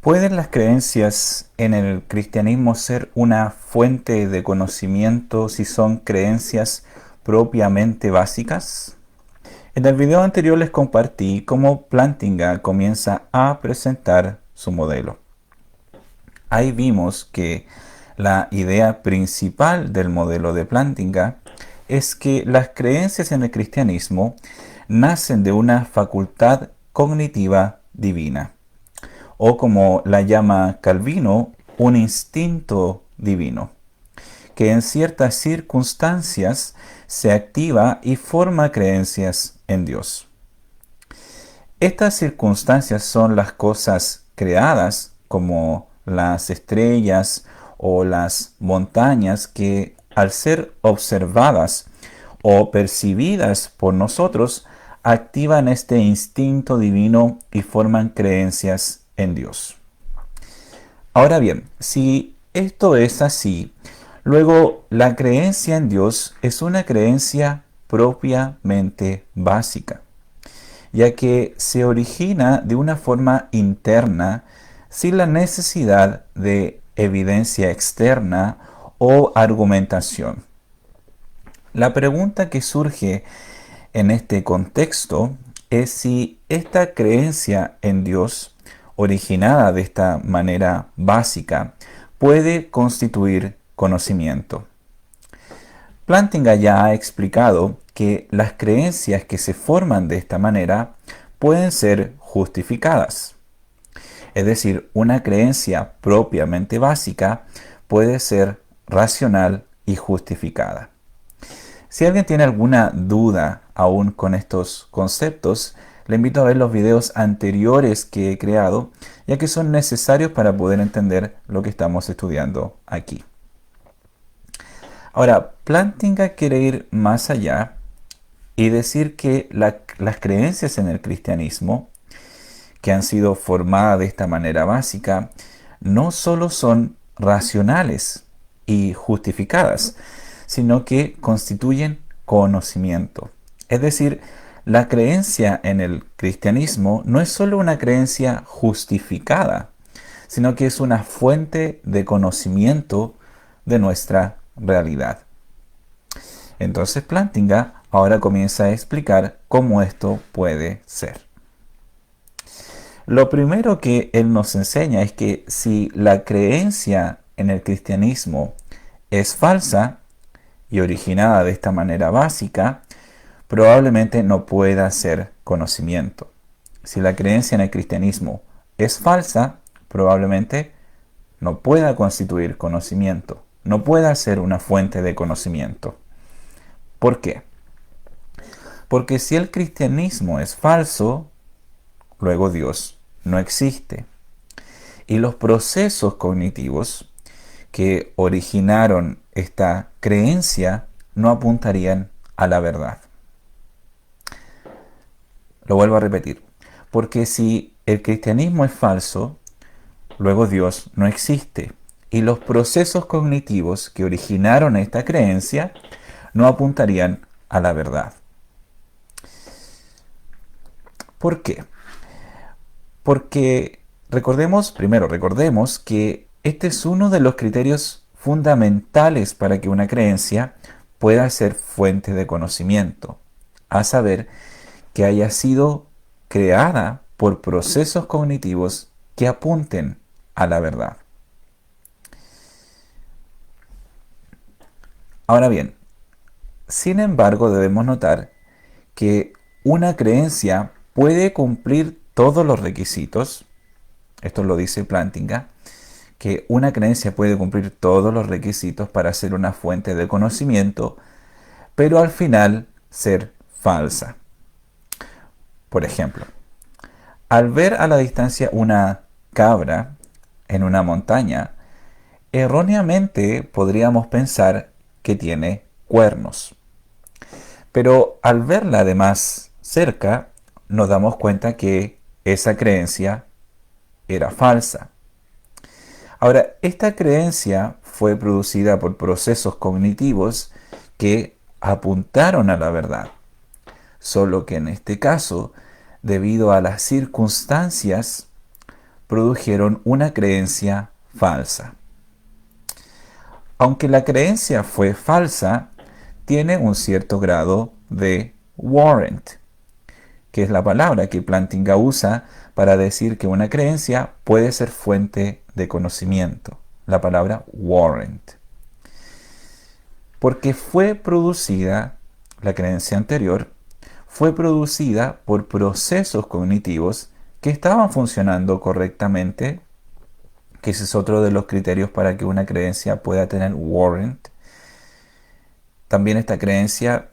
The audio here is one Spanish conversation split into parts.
¿Pueden las creencias en el cristianismo ser una fuente de conocimiento si son creencias propiamente básicas? En el video anterior les compartí cómo Plantinga comienza a presentar su modelo. Ahí vimos que la idea principal del modelo de Plantinga es que las creencias en el cristianismo nacen de una facultad cognitiva divina, o como la llama Calvino, un instinto divino, que en ciertas circunstancias se activa y forma creencias en Dios. Estas circunstancias son las cosas creadas, como las estrellas o las montañas, que al ser observadas o percibidas por nosotros, activan este instinto divino y forman creencias en Dios. Ahora bien, si esto es así, luego la creencia en Dios es una creencia propiamente básica, ya que se origina de una forma interna sin la necesidad de evidencia externa o argumentación. La pregunta que surge en este contexto es si esta creencia en Dios, originada de esta manera básica, puede constituir conocimiento. Plantinga ya ha explicado que las creencias que se forman de esta manera pueden ser justificadas. Es decir, una creencia propiamente básica puede ser racional y justificada. Si alguien tiene alguna duda aún con estos conceptos, le invito a ver los videos anteriores que he creado, ya que son necesarios para poder entender lo que estamos estudiando aquí. Ahora, Plantinga quiere ir más allá y decir que las creencias en el cristianismo, que han sido formadas de esta manera básica, no solo son racionales y justificadas, sino que constituyen conocimiento. Es decir, la creencia en el cristianismo no es solo una creencia justificada, sino que es una fuente de conocimiento de nuestra realidad. Entonces Plantinga ahora comienza a explicar cómo esto puede ser. Lo primero que él nos enseña es que si la creencia en el cristianismo es falsa y originada de esta manera básica, probablemente no pueda ser conocimiento. Si la creencia en el cristianismo es falsa, probablemente no pueda constituir conocimiento, no pueda ser una fuente de conocimiento. ¿Por qué? Porque si el cristianismo es falso, luego Dios no existe. Y los procesos cognitivos que originaron esta creencia no apuntarían a la verdad. Lo vuelvo a repetir. Porque si el cristianismo es falso, luego Dios no existe. Y los procesos cognitivos que originaron esta creencia no apuntarían a la verdad. ¿Por qué? Porque recordemos que este es uno de los criterios fundamentales para que una creencia pueda ser fuente de conocimiento, a saber, que haya sido creada por procesos cognitivos que apunten a la verdad. Ahora bien, sin embargo, debemos notar que una creencia puede cumplir todos los requisitos. Esto lo dice Plantinga, que una creencia puede cumplir todos los requisitos para ser una fuente de conocimiento, pero al final ser falsa. Por ejemplo, al ver a la distancia una cabra en una montaña, erróneamente podríamos pensar que tiene cuernos. Pero al verla además cerca, nos damos cuenta que esa creencia era falsa. Ahora, esta creencia fue producida por procesos cognitivos que apuntaron a la verdad. Solo que en este caso, debido a las circunstancias, produjeron una creencia falsa. Aunque la creencia fue falsa, tiene un cierto grado de warrant, que es la palabra que Plantinga usa para decir que una creencia puede ser fuente de conocimiento. La palabra warrant. Porque fue producida, la creencia anterior, fue producida por procesos cognitivos que estaban funcionando correctamente, que ese es otro de los criterios para que una creencia pueda tener warrant. También esta creencia,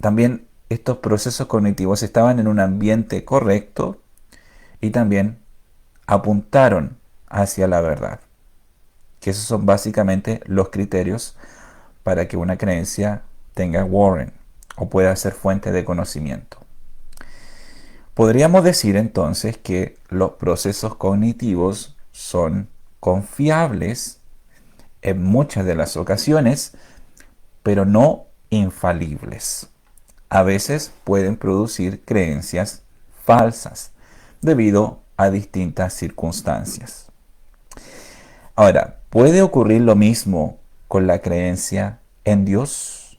también estos procesos cognitivos estaban en un ambiente correcto y también apuntaron hacia la verdad. Que esos son básicamente los criterios para que una creencia tenga warrant o pueda ser fuente de conocimiento. Podríamos decir entonces que los procesos cognitivos son confiables en muchas de las ocasiones, pero no infalibles. A veces pueden producir creencias falsas debido a distintas circunstancias. Ahora, ¿puede ocurrir lo mismo con la creencia en Dios?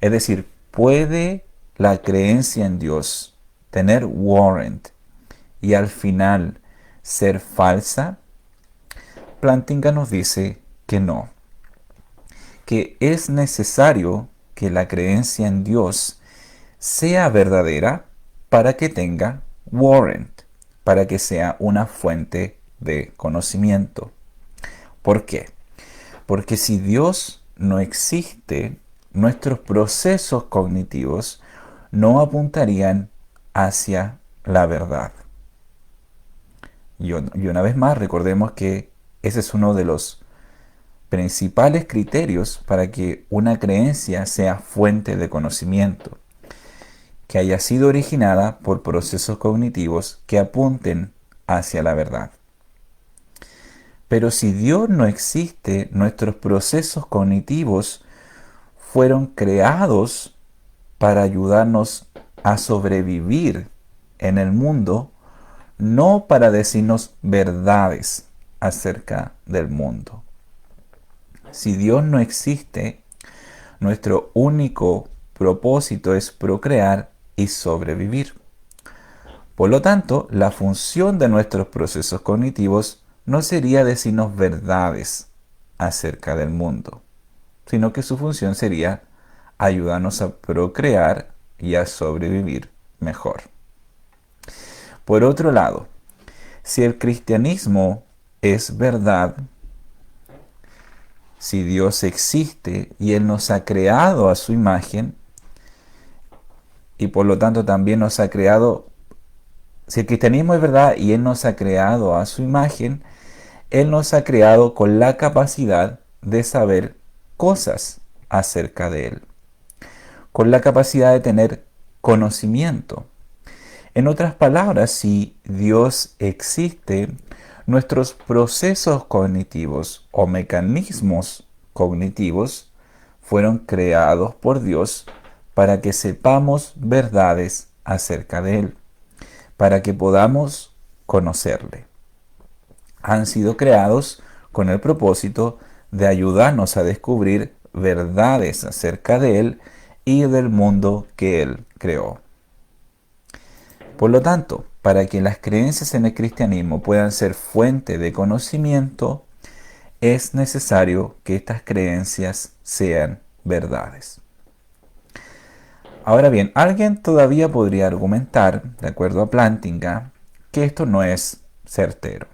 Es decir, ¿puede la creencia en Dios tener warrant y al final ser falsa? Plantinga nos dice que no, que es necesario que la creencia en Dios sea verdadera para que tenga warrant, para que sea una fuente de conocimiento. ¿Por qué? Porque si Dios no existe, nuestros procesos cognitivos no apuntarían hacia la verdad. Y una vez más, recordemos que ese es uno de los principales criterios para que una creencia sea fuente de conocimiento, que haya sido originada por procesos cognitivos que apunten hacia la verdad. Pero si Dios no existe, nuestros procesos cognitivos fueron creados para ayudarnos a sobrevivir en el mundo, no para decirnos verdades acerca del mundo. Si Dios no existe, nuestro único propósito es procrear y sobrevivir. Por lo tanto, la función de nuestros procesos cognitivos no sería decirnos verdades acerca del mundo, sino que su función sería ayudarnos a procrear y a sobrevivir mejor. Por otro lado, si el cristianismo es verdad, si Dios existe y Él nos ha creado a su imagen, y por lo tanto también nos ha creado, si el cristianismo es verdad y Él nos ha creado a su imagen, Él nos ha creado con la capacidad de saber cosas acerca de Él, con la capacidad de tener conocimiento. En otras palabras, si Dios existe, nuestros procesos cognitivos o mecanismos cognitivos fueron creados por Dios para que sepamos verdades acerca de Él, para que podamos conocerle. Han sido creados con el propósito de ayudarnos a descubrir verdades acerca de Él y del mundo que Él creó. Por lo tanto, para que las creencias en el cristianismo puedan ser fuente de conocimiento, es necesario que estas creencias sean verdades. Ahora bien, alguien todavía podría argumentar, de acuerdo a Plantinga, que esto no es certero,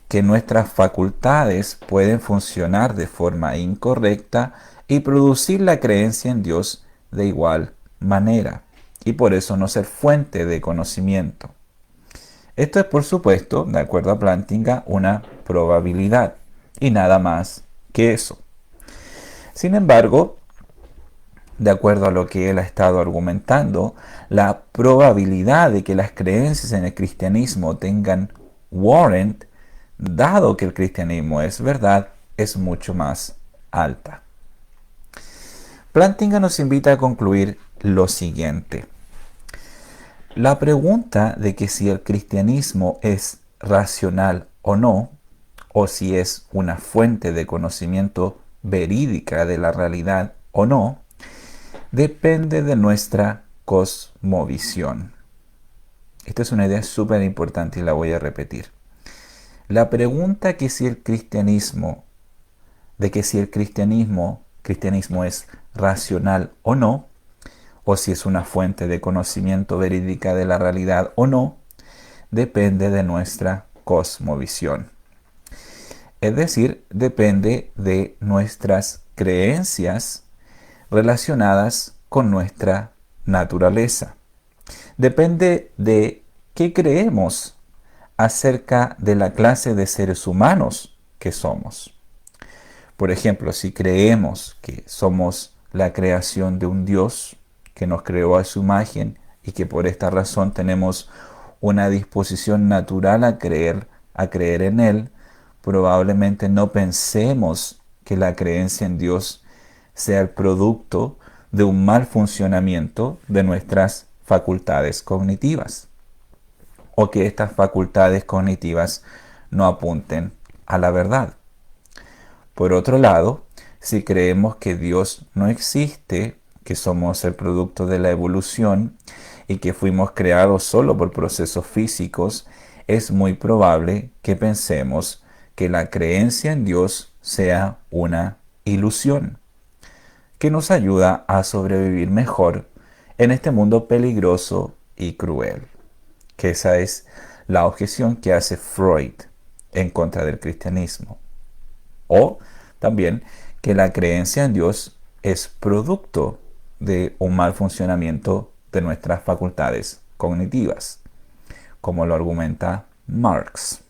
que nuestras facultades pueden funcionar de forma incorrecta y producir la creencia en Dios de igual manera, y por eso no ser fuente de conocimiento. Esto es, por supuesto, de acuerdo a Plantinga, una probabilidad, y nada más que eso. Sin embargo, de acuerdo a lo que él ha estado argumentando, la probabilidad de que las creencias en el cristianismo tengan warrant, dado que el cristianismo es verdad, es mucho más alta. Plantinga nos invita a concluir lo siguiente. La pregunta de que si el cristianismo es racional o no, o si es una fuente de conocimiento verídica de la realidad o no, depende de nuestra cosmovisión. Esta es una idea súper importante y la voy a repetir. La pregunta que si el cristianismo es racional o no, o si es una fuente de conocimiento verídica de la realidad o no, depende de nuestra cosmovisión. Es decir, depende de nuestras creencias relacionadas con nuestra naturaleza. Depende de qué creemos acerca de la clase de seres humanos que somos. Por ejemplo, si creemos que somos la creación de un Dios que nos creó a su imagen y que por esta razón tenemos una disposición natural a creer en Él, probablemente no pensemos que la creencia en Dios sea el producto de un mal funcionamiento de nuestras facultades cognitivas, o que estas facultades cognitivas no apunten a la verdad. Por otro lado, si creemos que Dios no existe, que somos el producto de la evolución y que fuimos creados solo por procesos físicos, es muy probable que pensemos que la creencia en Dios sea una ilusión, que nos ayuda a sobrevivir mejor en este mundo peligroso y cruel. Que esa es la objeción que hace Freud en contra del cristianismo. O también que la creencia en Dios es producto de un mal funcionamiento de nuestras facultades cognitivas, como lo argumenta Marx.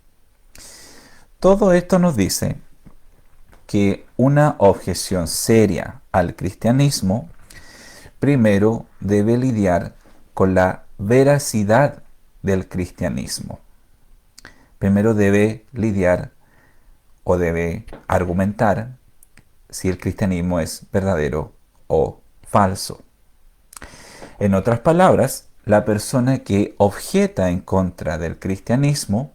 Todo esto nos dice que una objeción seria al cristianismo primero debe lidiar con la veracidad del cristianismo. Primero debe lidiar o debe argumentar si el cristianismo es verdadero o falso. En otras palabras, la persona que objeta en contra del cristianismo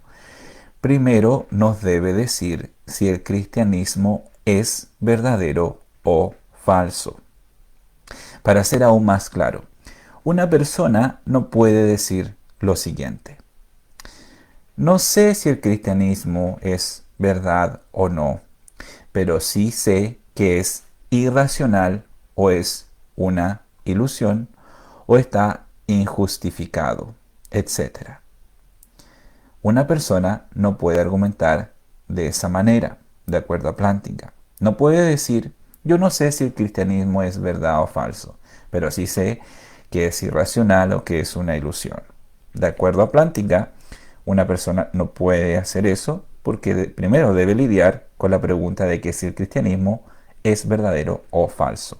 primero nos debe decir si el cristianismo es verdadero o falso. Para ser aún más claro, una persona no puede decir lo siguiente: no sé si el cristianismo es verdad o no, pero sí sé que es irracional o es una ilusión o está injustificado, etc. Una persona no puede argumentar de esa manera, de acuerdo a Plantinga. No puede decir, yo no sé si el cristianismo es verdad o falso, pero sí sé que es irracional o que es una ilusión. De acuerdo a Plantinga, una persona no puede hacer eso porque primero debe lidiar con la pregunta de que si el cristianismo es verdadero o falso.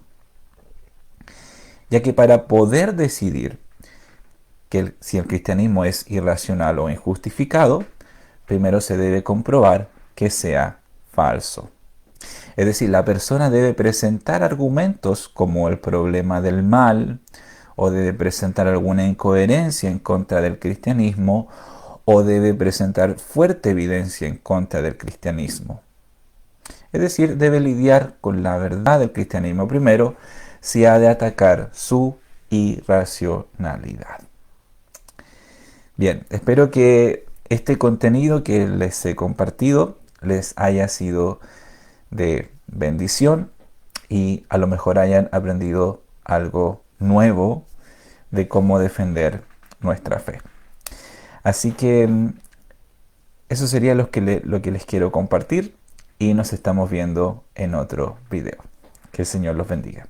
Ya que para poder decidir si el cristianismo es irracional o injustificado, primero se debe comprobar que sea falso. Es decir, la persona debe presentar argumentos como el problema del mal, o debe presentar alguna incoherencia en contra del cristianismo, o debe presentar fuerte evidencia en contra del cristianismo. Es decir, debe lidiar con la verdad del cristianismo primero si ha de atacar su irracionalidad. Bien, espero que este contenido que les he compartido les haya sido de bendición y a lo mejor hayan aprendido algo nuevo de cómo defender nuestra fe. Así que eso sería lo que les quiero compartir y nos estamos viendo en otro video. Que el Señor los bendiga.